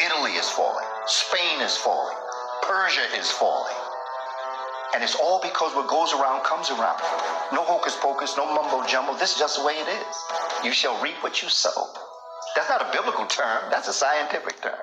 Italy is falling. Spain is falling. Persia is falling. And it's all because what goes around comes around. No hocus pocus, no mumbo jumbo. This is just the way it is. You shall reap what you sow. That's not a biblical term. That's a scientific term.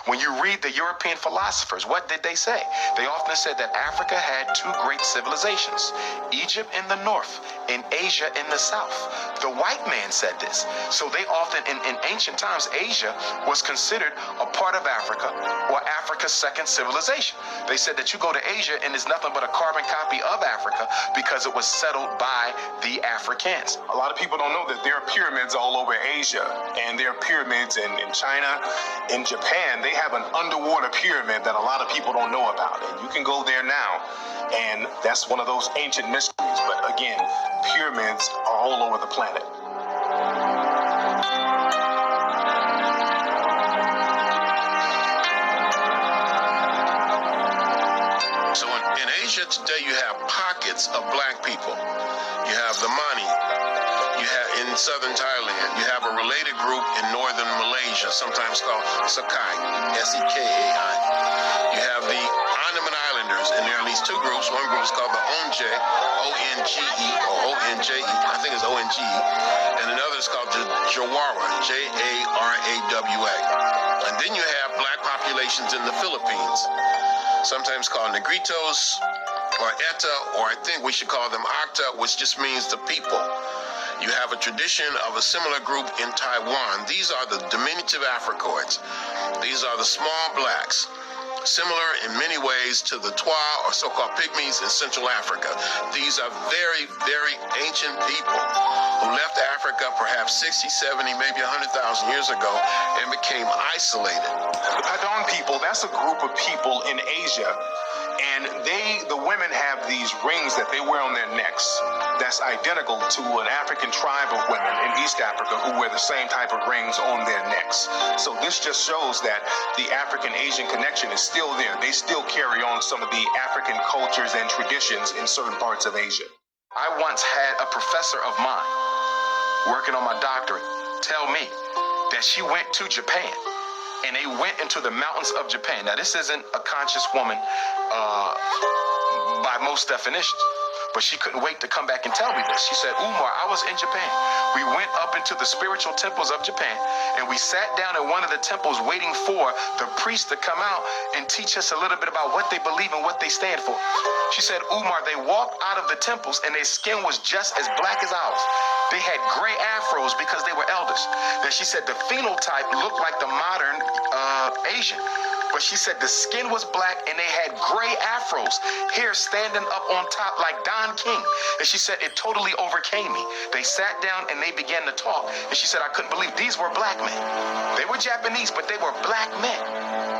When you read the European philosophers, what did they say? They often said that Africa had two great civilizations, Egypt in the north and Asia in the south. The white man said this. So they often, in ancient times, Asia was considered a part of Africa, or Africa's second civilization. They said that you go to Asia and it's nothing but a carbon copy of Africa because it was settled by the Africans. A lot of people don't know that there are pyramids all over Asia, and there are pyramids in China, in Japan. They have an underwater pyramid that a lot of people don't know about, and you can go there now, and that's one of those ancient mysteries. But again, pyramids are all over the planet. So in Asia today, you have pockets of black people. You have the Mani. You have in southern Thailand. You have a related group in northern Malaysia, sometimes called Sakai, S-E-K-A-I. You have the Andaman Islanders, and there are at least two groups. One group is called the Onge, O-N-G-E, or O-N-J-E, I think it's O-N-G-E, and another is called the Jawara, J-A-R-A-W-A. And then you have black populations in the Philippines, sometimes called Negritos, or Eta, or I think we should call them Acta, which just means the people. You have a tradition of a similar group in Taiwan. These are the diminutive Africoids. These are the small blacks, similar in many ways to the Twa, or so-called pygmies in Central Africa. These are very, very ancient people who left Africa perhaps 60, 70, maybe 100,000 years ago and became isolated. The Padang people, that's a group of people in Asia, and the women have these rings that they wear on their necks that's identical to an African tribe of women in East Africa who wear the same type of rings on their necks. So this just shows that the African-Asian connection is still there. They still carry on some of the African cultures and traditions in certain parts of Asia. I once had a professor of mine working on my doctorate tell me that she went to Japan and they went into the mountains of Japan. Now, this isn't a conscious woman by most definitions, but she couldn't wait to come back and tell me this. She said, Umar, I was in Japan. We went up into the spiritual temples of Japan, and we sat down in one of the temples waiting for the priest to come out and teach us a little bit about what they believe and what they stand for. She said, Umar, they walked out of the temples and their skin was just as black as ours. They had gray afros because they were elders. Then she said the phenotype looked like the modern Asian. But she said the skin was black and they had gray afros, hair standing up on top like Don King. And she said it totally overcame me. They sat down and they began to talk. And she said I couldn't believe these were black men. They were Japanese, but they were black men.